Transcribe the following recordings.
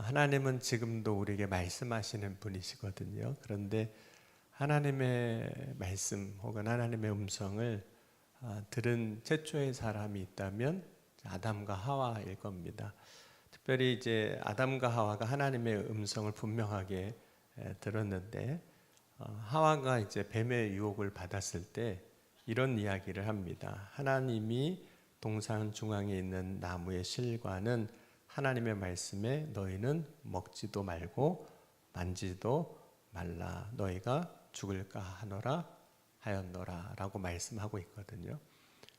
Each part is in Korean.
하나님은 지금도 우리에게 말씀하시는 분이시거든요. 그런데 하나님의 말씀 혹은 하나님의 음성을 들은 최초의 사람이 있다면 아담과 하와일 겁니다. 특별히 이제 아담과 하와가 하나님의 음성을 분명하게 들었는데 하와가 이제 뱀의 유혹을 받았을 때 이런 이야기를 합니다. 하나님이 동산 중앙에 있는 나무의 실과는 하나님의 말씀에 너희는 먹지도 말고 만지도 말라 너희가 죽을까 하노라 하였노라 라고 말씀하고 있거든요.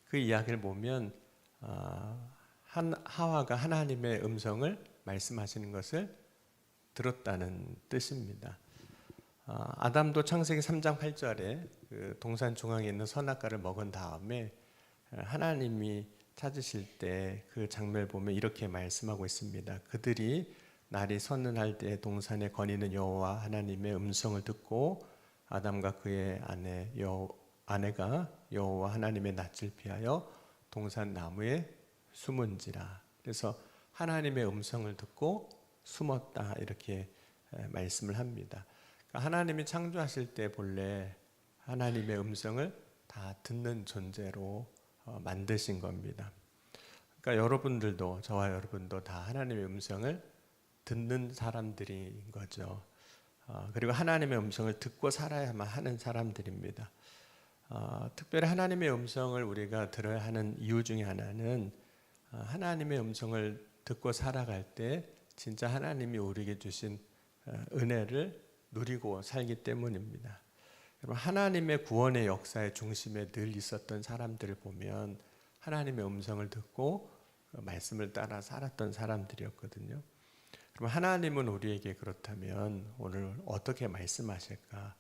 그 이야기를 보면 하와가 하나님의 음성을 말씀하시는 것을 들었다는 뜻입니다. 아담도 창세기 3장 8절에 그 동산 중앙에 있는 선악과를 먹은 다음에 하나님이 찾으실 때 그 장면을 보면 이렇게 말씀하고 있습니다. 그들이 날이 선능할 때 동산에 거니는 여호와 하나님의 음성을 듣고 아담과 그의 아내가 여호와 하나님의 낯을 피하여 동산 나무에 숨은지라. 그래서 하나님의 음성을 듣고 숨었다 이렇게 말씀을 합니다. 그러니까 하나님이 창조하실 때 본래 하나님의 음성을 다 듣는 존재로 만드신 겁니다. 그러니까 여러분들도 저와 여러분도 다 하나님의 음성을 듣는 사람들인 거죠. 그리고 하나님의 음성을 듣고 살아야만 하는 사람들입니다. 특별히 하나님의 음성을 우리가 들어야 하는 이유 중에 하나는 하나님의 음성을 듣고 살아갈 때 진짜 하나님이 우리에게 주신 은혜를 누리고 살기 때문입니다. 여러분, 하나님의 구원의 역사의 중심에 늘 있었던 사람들을 보면 하나님의 음성을 듣고 말씀을 따라 살았던 사람들이었거든요. 그럼 하나님은 우리에게 그렇다면 오늘 어떻게 말씀하실까?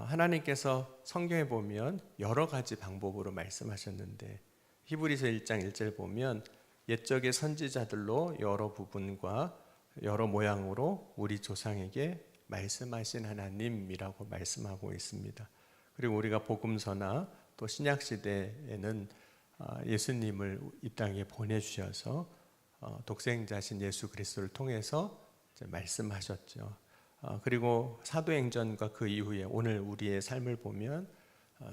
하나님께서 성경에 보면 여러 가지 방법으로 말씀하셨는데 히브리서 1장 1절 보면 옛적의 선지자들로 여러 부분과 여러 모양으로 우리 조상에게 말씀하신 하나님이라고 말씀하고 있습니다. 그리고 우리가 복음서나 또 신약 시대에는 예수님을 이 땅에 보내주셔서 독생자신 예수 그리스도를 통해서 말씀하셨죠. 그리고 사도행전과 그 이후에 오늘 우리의 삶을 보면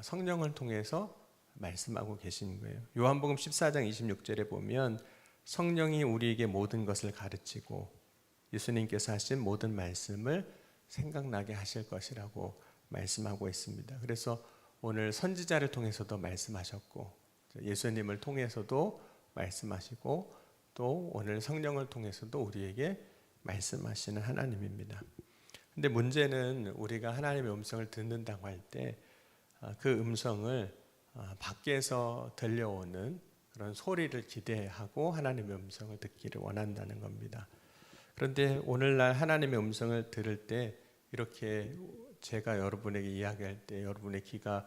성령을 통해서 말씀하고 계신 거예요. 요한복음 14장 26절에 보면 성령이 우리에게 모든 것을 가르치고 예수님께서 하신 모든 말씀을 생각나게 하실 것이라고 말씀하고 있습니다. 그래서 오늘 선지자를 통해서도 말씀하셨고 예수님을 통해서도 말씀하시고 또 오늘 성령을 통해서도 우리에게 말씀하시는 하나님입니다. 근데 문제는 우리가 하나님의 음성을 듣는다고 할 때 그 음성을 밖에서 들려오는 그런 소리를 기대하고 하나님의 음성을 듣기를 원한다는 겁니다. 그런데 오늘날 하나님의 음성을 들을 때 이렇게 제가 여러분에게 이야기할 때 여러분의 귀가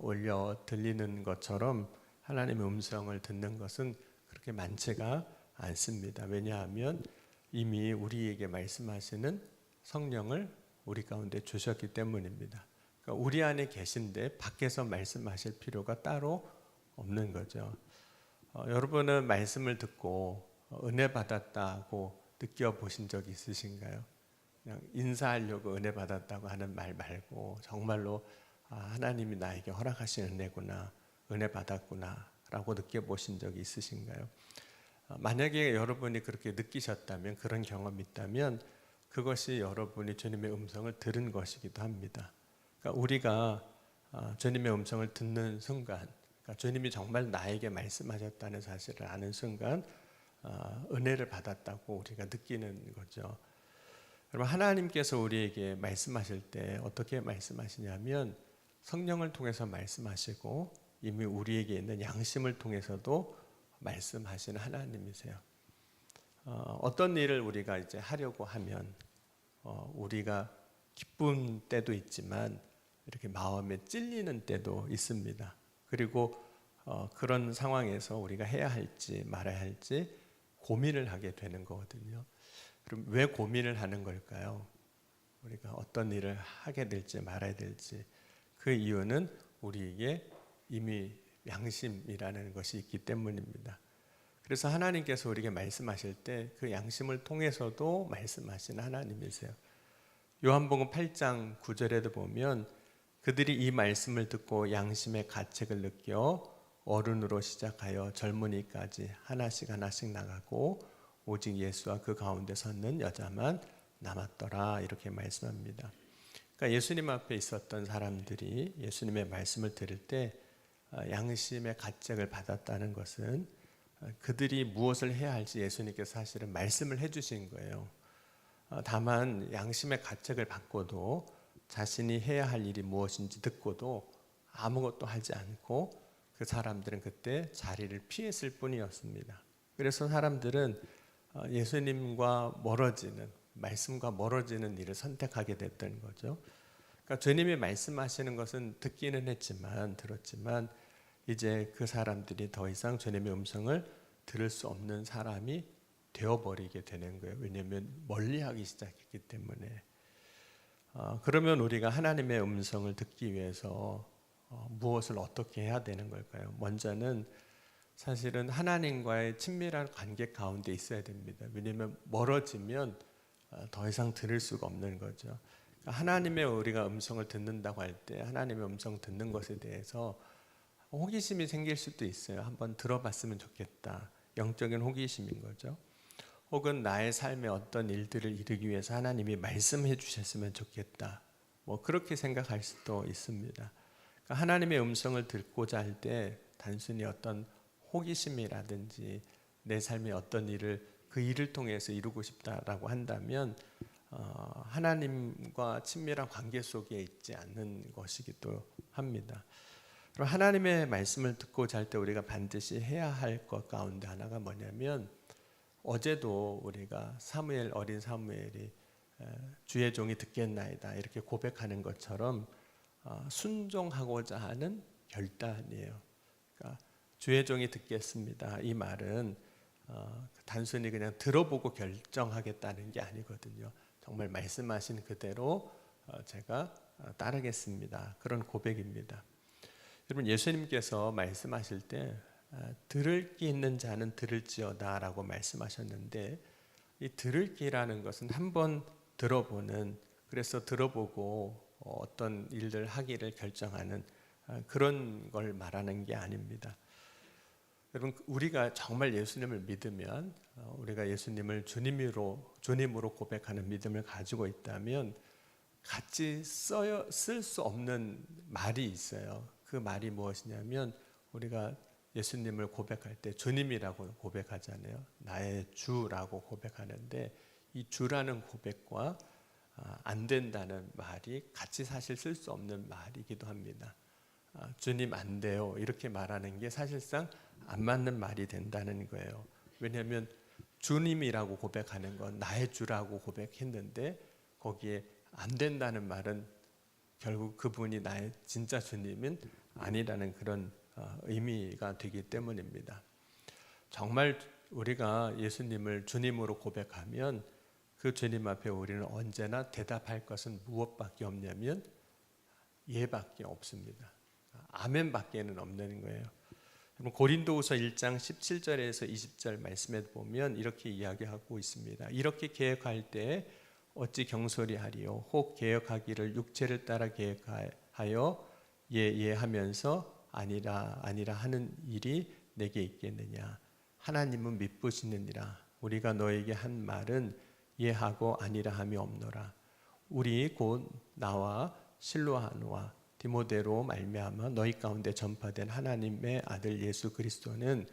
올려 들리는 것처럼 하나님의 음성을 듣는 것은 그렇게 많지가 않습니다. 왜냐하면 이미 우리에게 말씀하시는 성령을 우리 가운데 주셨기 때문입니다. 그러니까 우리 안에 계신데 밖에서 말씀하실 필요가 따로 없는 거죠. 여러분은 말씀을 듣고 은혜 받았다고 느껴보신 적 있으신가요? 그냥 인사하려고 은혜 받았다고 하는 말 말고 정말로 하나님이 나에게 허락하신 은혜구나, 은혜 받았구나 라고 느껴보신 적이 있으신가요? 만약에 여러분이 그렇게 느끼셨다면, 그런 경험이 있다면 그것이 여러분이 주님의 음성을 들은 것이기도 합니다. 그러니까 우리가 주님의 음성을 듣는 순간, 그러니까 주님이 정말 나에게 말씀하셨다는 사실을 아는 순간 은혜를 받았다고 우리가 느끼는 거죠. 여러분, 하나님께서 우리에게 말씀하실 때 어떻게 말씀하시냐면 성령을 통해서 말씀하시고 이미 우리에게 있는 양심을 통해서도 말씀하시는 하나님이세요. 어떤 일을 우리가 이제 하려고 하면 우리가 기쁜 때도 있지만 이렇게 마음에 찔리는 때도 있습니다. 그리고 그런 상황에서 우리가 해야 할지 말아야 할지 고민을 하게 되는 거거든요. 그럼 왜 고민을 하는 걸까요? 우리가 어떤 일을 하게 될지 말아야 될지, 그 이유는 우리에게 이미 양심이라는 것이 있기 때문입니다. 그래서 하나님께서 우리에게 말씀하실 때 그 양심을 통해서도 말씀하시는 하나님이세요. 요한복음 8장 9절에도 보면 그들이 이 말씀을 듣고 양심의 가책을 느껴 어른으로 시작하여 젊은이까지 하나씩 하나씩 나가고 오직 예수와 그 가운데 섰는 여자만 남았더라, 이렇게 말씀합니다. 그러니까 예수님 앞에 있었던 사람들이 예수님의 말씀을 들을 때 양심의 가책을 받았다는 것은 그들이 무엇을 해야 할지 예수님께서 사실은 말씀을 해주신 거예요. 다만 양심의 가책을 받고도 자신이 해야 할 일이 무엇인지 듣고도 아무것도 하지 않고 그 사람들은 그때 자리를 피했을 뿐이었습니다. 그래서 사람들은 예수님과 멀어지는, 말씀과 멀어지는 일을 선택하게 됐던 거죠. 그러니까 주님이 말씀하시는 것은 듣기는 했지만, 들었지만 이제 그 사람들이 더 이상 주님의 음성을 들을 수 없는 사람이 되어버리게 되는 거예요. 왜냐하면 멀리하기 시작했기 때문에. 그러면 우리가 하나님의 음성을 듣기 위해서 무엇을 어떻게 해야 되는 걸까요? 먼저는 사실은 하나님과의 친밀한 관계 가운데 있어야 됩니다. 왜냐하면 멀어지면 더 이상 들을 수가 없는 거죠. 하나님의 우리가 음성을 듣는다고 할 때 하나님의 음성 듣는 것에 대해서 호기심이 생길 수도 있어요. 한번 들어봤으면 좋겠다. 영적인 호기심인 거죠. 혹은 나의 삶에 어떤 일들을 이루기 위해서 하나님이 말씀해 주셨으면 좋겠다. 그렇게 생각할 수도 있습니다. 그러니까 하나님의 음성을 듣고자 할 때 단순히 어떤 호기심이라든지 내 삶에 어떤 일을 그 일을 통해서 이루고 싶다라고 한다면 하나님과 친밀한 관계 속에 있지 않는 것이기도 합니다. 그럼 하나님의 말씀을 듣고자 할 때 우리가 반드시 해야 할 것 가운데 하나가 뭐냐면, 어제도 우리가 어린 사무엘이 주의 종이 듣겠나이다 이렇게 고백하는 것처럼 순종하고자 하는 결단이에요. 그러니까 주의 종이 듣겠습니다. 이 말은 단순히 그냥 들어보고 결정하겠다는 게 아니거든요. 정말 말씀하신 그대로 제가 따르겠습니다. 그런 고백입니다. 여러분, 예수님께서 말씀하실 때 들을 귀 있는 자는 들을지어다 라고 말씀하셨는데, 이 들을 귀라는 것은 한번 들어보는, 그래서 들어보고 어떤 일들 하기를 결정하는 그런 걸 말하는 게 아닙니다. 여러분, 우리가 정말 예수님을 믿으면, 우리가 예수님을 주님으로 고백하는 믿음을 가지고 있다면 같이 쓸 수 없는 말이 있어요. 그 말이 무엇이냐면, 우리가 예수님을 고백할 때 주님이라고 고백하잖아요. 나의 주라고 고백하는데, 이 주라는 고백과 안 된다는 말이 같이 사실 쓸 수 없는 말이기도 합니다. 주님 안 돼요 이렇게 말하는 게 사실상 안 맞는 말이 된다는 거예요. 왜냐하면 주님이라고 고백하는 건 나의 주라고 고백했는데 거기에 안 된다는 말은 결국 그분이 나의 진짜 주님은 아니라는 그런 의미가 되기 때문입니다. 정말 우리가 예수님을 주님으로 고백하면 그 주님 앞에 우리는 언제나 대답할 것은 무엇밖에 없냐면 예밖에 없습니다. 아멘밖에는 없는 거예요. 고린도후서 1장 17절에서 20절 말씀에 보면 이렇게 이야기하고 있습니다. 이렇게 계획할 때 어찌 경솔히 하리요? 혹 계획하기를 육체를 따라 계획하여 예 하면서 아니라 하는 일이 내게 있겠느냐? 하나님은 미쁘시느니라. 우리가 너에게 한 말은 예하고 아니라 함이 없노라. 우리 곧 나와 실로아노와 디모데로 말미암아 너희 가운데 전파된 하나님의 아들 예수 그리스도는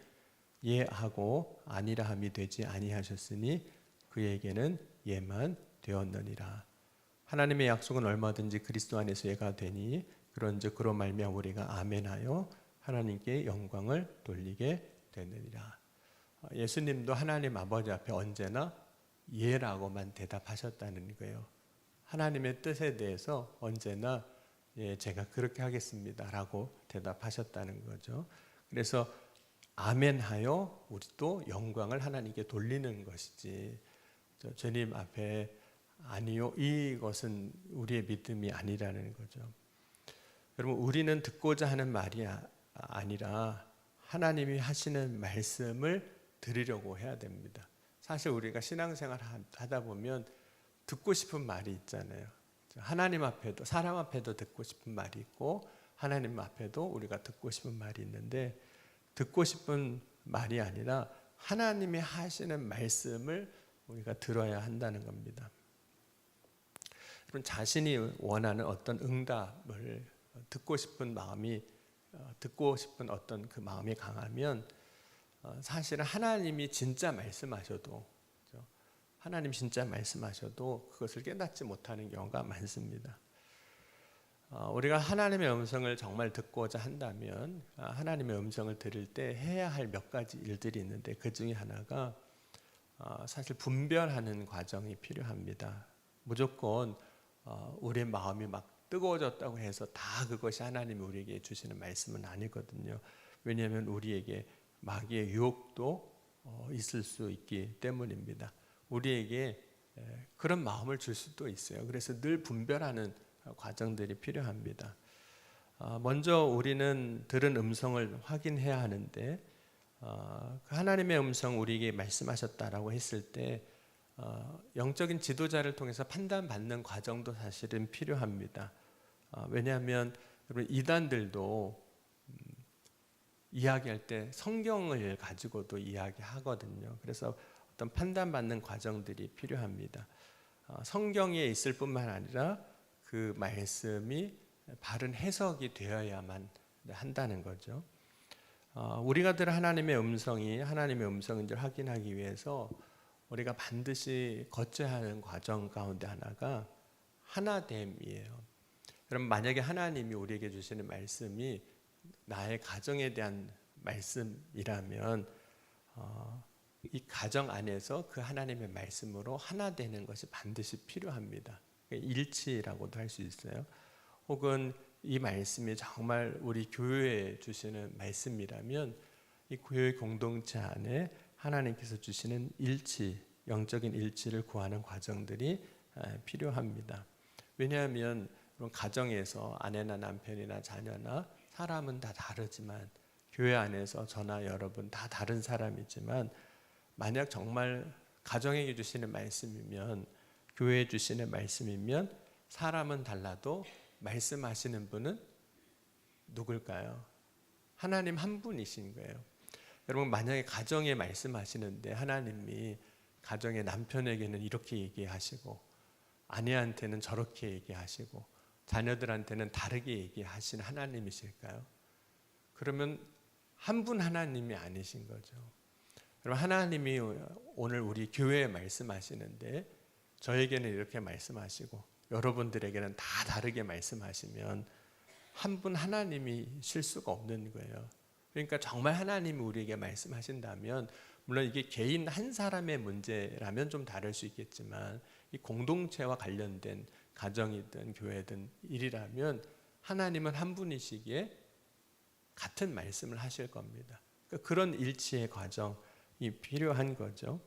예하고 아니라 함이 되지 아니하셨으니 그에게는 예만 되었느니라. 하나님의 약속은 얼마든지 그리스도 안에서 예가 되니 그런즉 그로 말미암아 우리가 아멘하여 하나님께 영광을 돌리게 되느니라. 예수님도 하나님 아버지 앞에 언제나 예라고만 대답하셨다는 거예요. 하나님의 뜻에 대해서 언제나 예, 제가 그렇게 하겠습니다 라고 대답하셨다는 거죠. 그래서 아멘하여 우리도 영광을 하나님께 돌리는 것이지 주님 앞에 아니요 이것은 우리의 믿음이 아니라는 거죠. 여러분, 우리는 듣고자 하는 말이 아니라 하나님이 하시는 말씀을 들으려고 해야 됩니다. 사실 우리가 신앙생활 하다 보면 듣고 싶은 말이 있잖아요. 하나님 앞에도 사람 앞에도 듣고 싶은 말이 있고 하나님 앞에도 우리가 듣고 싶은 말이 있는데 듣고 싶은 말이 아니라 하나님이 하시는 말씀을 우리가 들어야 한다는 겁니다. 여러분 자신이 원하는 어떤 응답을 듣고 싶은 마음이 듣고 싶은 어떤 그 마음이 강하면 사실은 하나님이 진짜 말씀하셔도 하나님 진짜 말씀하셔도 그것을 깨닫지 못하는 경우가 많습니다. 우리가 하나님의 음성을 정말 듣고자 한다면 하나님의 음성을 들을 때 해야 할 몇 가지 일들이 있는데 그 중에 하나가 사실 분별하는 과정이 필요합니다. 무조건 우리의 마음이 막 뜨거워졌다고 해서 다 그것이 하나님이 우리에게 주시는 말씀은 아니거든요. 왜냐하면 우리에게 마귀의 유혹도 있을 수 있기 때문입니다. 우리에게 그런 마음을 줄 수도 있어요. 그래서 늘 분별하는 과정들이 필요합니다. 먼저 우리는 들은 음성을 확인해야 하는데 하나님의 음성 우리에게 말씀하셨다라고 했을 때 영적인 지도자를 통해서 판단받는 과정도 사실은 필요합니다. 왜냐하면 이단들도 이야기할 때 성경을 가지고도 이야기하거든요. 그래서 어떤 판단받는 과정들이 필요합니다. 성경에 있을 뿐만 아니라 그 말씀이 바른 해석이 되어야만 한다는 거죠. 우리가 들은 하나님의 음성인지 확인하기 위해서 우리가 반드시 거쳐야 하는 과정 가운데 하나가 하나됨이에요. 여러분 만약에 하나님이 우리에게 주시는 말씀이 나의 가정에 대한 말씀이라면 이 가정 안에서 그 하나님의 말씀으로 하나 되는 것이 반드시 필요합니다. 일치라고도 할 수 있어요. 혹은 이 말씀이 정말 우리 교회에 주시는 말씀이라면 이 교회 공동체 안에 하나님께서 주시는 일치, 영적인 일치를 구하는 과정들이 필요합니다. 왜냐하면 가정에서 아내나 남편이나 자녀나 사람은 다 다르지만 교회 안에서 저나 여러분 다 다른 사람이지만 만약 정말 가정에게 주시는 말씀이면 교회에 주시는 말씀이면 사람은 달라도 말씀하시는 분은 누굴까요? 하나님 한 분이신 거예요. 여러분 만약에 가정에 말씀하시는데 하나님이 가정의 남편에게는 이렇게 얘기하시고 아내한테는 저렇게 얘기하시고 자녀들한테는 다르게 얘기하신 하나님이실까요? 그러면 한 분 하나님이 아니신 거죠. 여러분 하나님이 오늘 우리 교회에 말씀하시는데 저에게는 이렇게 말씀하시고 여러분들에게는 다 다르게 말씀하시면 한 분 하나님이 실 수가 없는 거예요. 그러니까 정말 하나님이 우리에게 말씀하신다면 물론 이게 개인 한 사람의 문제라면 좀 다를 수 있겠지만 이 공동체와 관련된 가정이든 교회든 일이라면 하나님은 한 분이시기에 같은 말씀을 하실 겁니다. 그러니까 그런 일치의 과정이 필요한 거죠.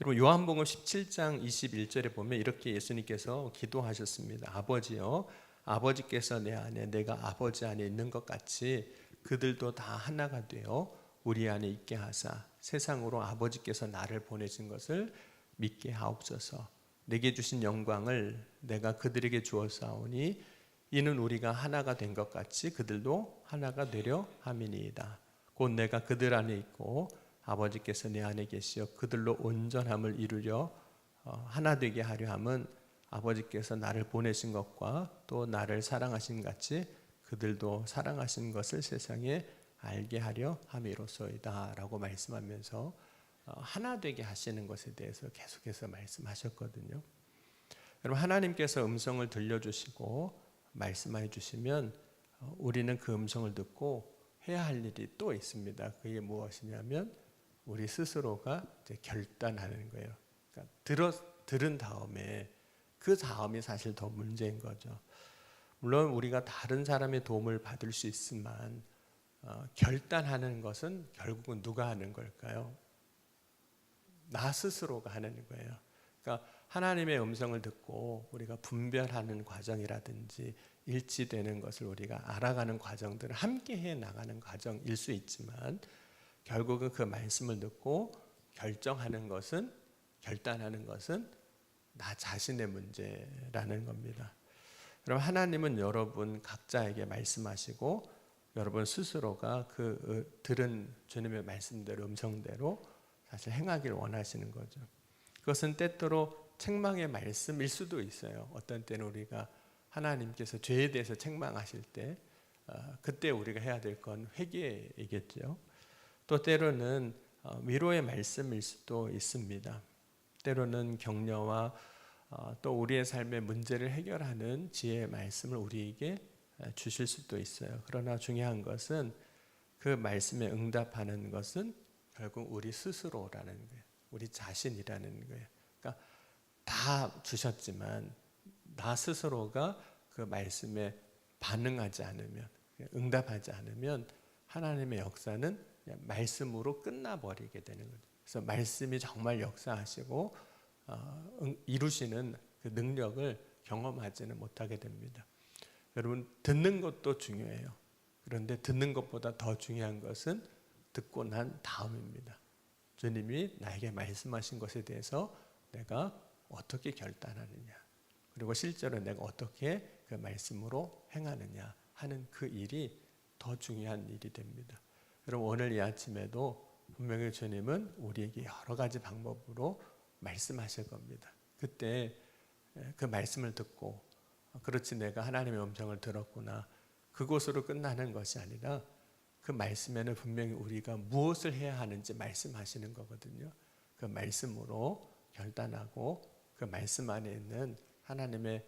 여러분 요한복음 17장 21절에 보면 이렇게 예수님께서 기도하셨습니다. 아버지요, 아버지께서 내 안에 내가 아버지 안에 있는 것 같이 그들도 다 하나가 되어 우리 안에 있게 하사 세상으로 아버지께서 나를 보내신 것을 믿게 하옵소서. 내게 주신 영광을 내가 그들에게 주었사오니 이는 우리가 하나가 된 것 같이 그들도 하나가 되려 함이니이다. 곧 내가 그들 안에 있고 아버지께서 내 안에 계시어 그들로 온전함을 이루려 하나 되게 하려 함은 아버지께서 나를 보내신 것과 또 나를 사랑하신 같이 그들도 사랑하신 것을 세상에 알게 하려 함이로소이다 라고 말씀하면서 하나 되게 하시는 것에 대해서 계속해서 말씀하셨거든요. 여러분 하나님께서 음성을 들려주시고 말씀해 주시면 우리는 그 음성을 듣고 해야 할 일이 또 있습니다. 그게 무엇이냐면 우리 스스로가 이제 결단하는 거예요. 그러니까 들은 다음에 그 다음이 사실 더 문제인 거죠. 물론 우리가 다른 사람의 도움을 받을 수 있지만 결단하는 것은 결국은 누가 하는 걸까요? 나 스스로가 하는 거예요. 그러니까 하나님의 음성을 듣고 우리가 분별하는 과정이라든지 일치되는 것을 우리가 알아가는 과정들을 함께 해 나가는 과정일 수 있지만 결국은 그 말씀을 듣고 결단하는 것은 나 자신의 문제라는 겁니다. 그럼 하나님은 여러분 각자에게 말씀하시고 여러분 스스로가 그 들은 주님의 말씀대로 음성대로 사실 행하기를 원하시는 거죠. 그것은 때때로 책망의 말씀일 수도 있어요. 어떤 때는 우리가 하나님께서 죄에 대해서 책망하실 때 그때 우리가 해야 될 건 회개이겠죠. 또 때로는 위로의 말씀일 수도 있습니다. 때로는 격려와 또 우리의 삶의 문제를 해결하는 지혜의 말씀을 우리에게 주실 수도 있어요. 그러나 중요한 것은 그 말씀에 응답하는 것은 결국 우리 스스로라는 거예요. 우리 자신이라는 거예요. 그러니까 다 주셨지만 나 스스로가 그 말씀에 반응하지 않으면, 응답하지 않으면 하나님의 역사는 그냥 말씀으로 끝나버리게 되는 거죠. 그래서 말씀이 정말 역사하시고 이루시는 그 능력을 경험하지는 못하게 됩니다. 여러분, 듣는 것도 중요해요. 그런데 듣는 것보다 더 중요한 것은 듣고 난 다음입니다. 주님이 나에게 말씀하신 것에 대해서 내가 어떻게 결단하느냐, 그리고 실제로 내가 어떻게 그 말씀으로 행하느냐 하는 그 일이 더 중요한 일이 됩니다. 여러분, 오늘 이 아침에도 분명히 주님은 우리에게 여러 가지 방법으로 말씀하실 겁니다. 그때 그 말씀을 듣고 그렇지 내가 하나님의 음성을 들었구나, 그곳으로 끝나는 것이 아니라 그 말씀에는 분명히 우리가 무엇을 해야 하는지 말씀하시는 거거든요. 그 말씀으로 결단하고 그 말씀 안에 있는 하나님의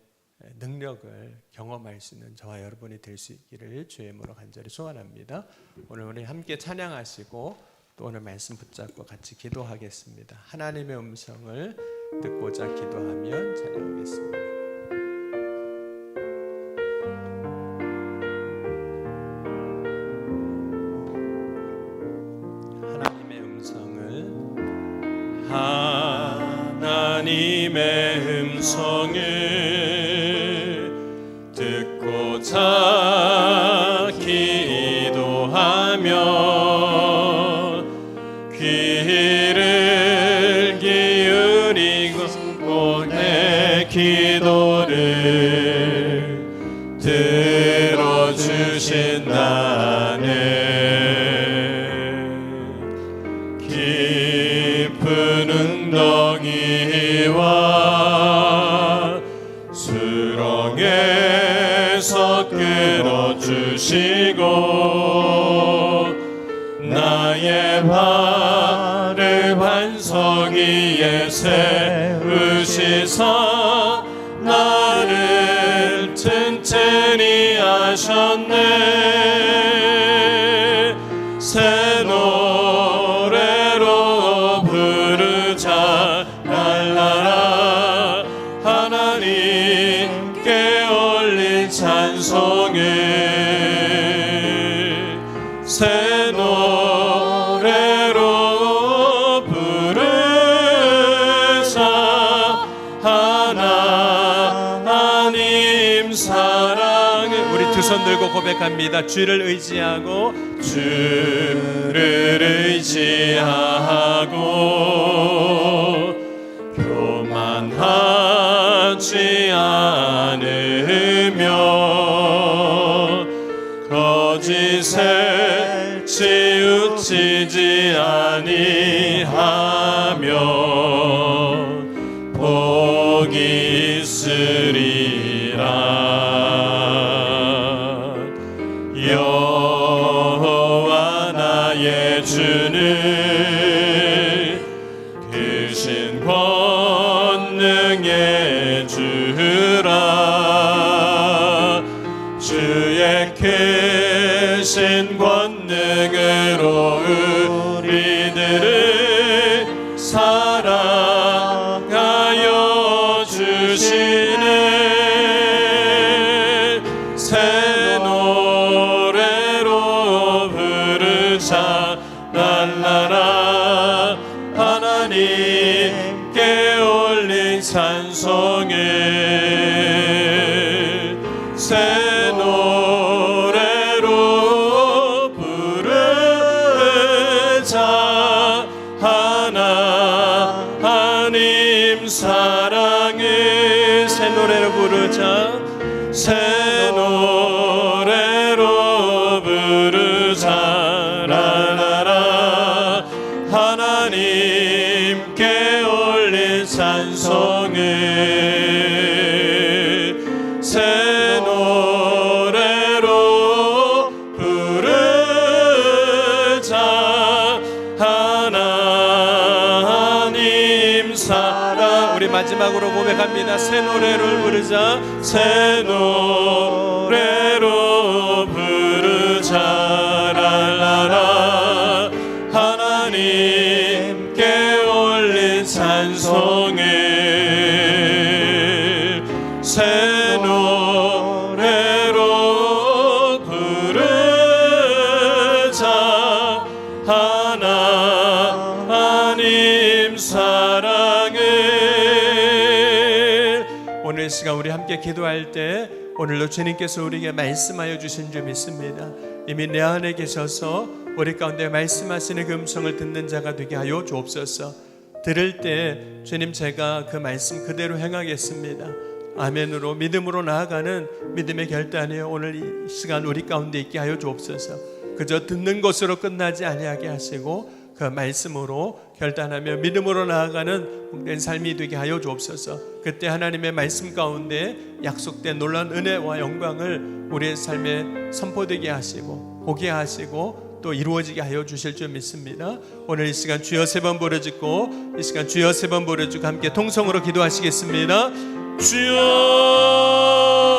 능력을 경험할 수 있는 저와 여러분이 될 수 있기를 주의 이름으로 간절히 소원합니다. 오늘 우리 함께 찬양하시고 또 오늘 말씀 붙잡고 같이 기도하겠습니다. 하나님의 음성을 듣고자 기도하면 찬양하겠습니다. 하나님의 음성을 듣고자 기도하며 귀를 기울이고 내 기도를 들어주신다네. 깊은 웅덩이와 수렁에서 끌어주시고 나의 발을 반석 위에 세우시사 나를 튼튼히 하셨네. 새 노래로 부르자 날라라. 하나님께 올린 찬송을 새 노래로 부르자 하나님 사랑을. 우리 두 손 들고 고백합니다. 주를 의지하고 주를 의지하고 교만하지 않으며 거짓에 치우치지 아니하며 복이 있으리라. 여호와 나의 주는 크신 권능의 주라. 주의 크신 권능으로 우리들을 사랑하여 주시네. 새 노래로 부르자 날라라. 하나님께 올린 찬송을 새 노래로 부르자 하나님 사랑을 새 노래로 부르자. 새 노래로 부르자. 라라라. 하나님께 올린 찬송을 새 노래로 부르자. 하나님 사랑. 우리 마지막으로 고백합니다. 새 노래를 부르자. 새 노래로 부르자. 랄라라. 하나님께 올린 찬송을 새 노래로 부르자. 하나님 사랑을. 오늘 시간 우리 함께 기도할 때 오늘도 주님께서 우리에게 말씀하여 주신 줄 믿습니다. 이미 내 안에 계셔서 우리 가운데 말씀하시는 그 음성을 듣는 자가 되게 하여 주옵소서. 들을 때 주님 제가 그 말씀 그대로 행하겠습니다. 아멘으로 믿음으로 나아가는 믿음의 결단이요 오늘 이 시간 우리 가운데 있게 하여 주옵소서. 그저 듣는 것으로 끝나지 아니하게 하시고 그 말씀으로 결단하며 믿음으로 나아가는 복된 삶이 되게 하여 주옵소서. 그때 하나님의 말씀 가운데 약속된 놀라운 은혜와 영광을 우리의 삶에 선포되게 하시고 보게 하시고 또 이루어지게 하여 주실 줄 믿습니다. 오늘 이 시간 주여 세 번 부르짖고 이 시간 주여 세 번 부르짖고 함께 통성으로 기도하시겠습니다. 주여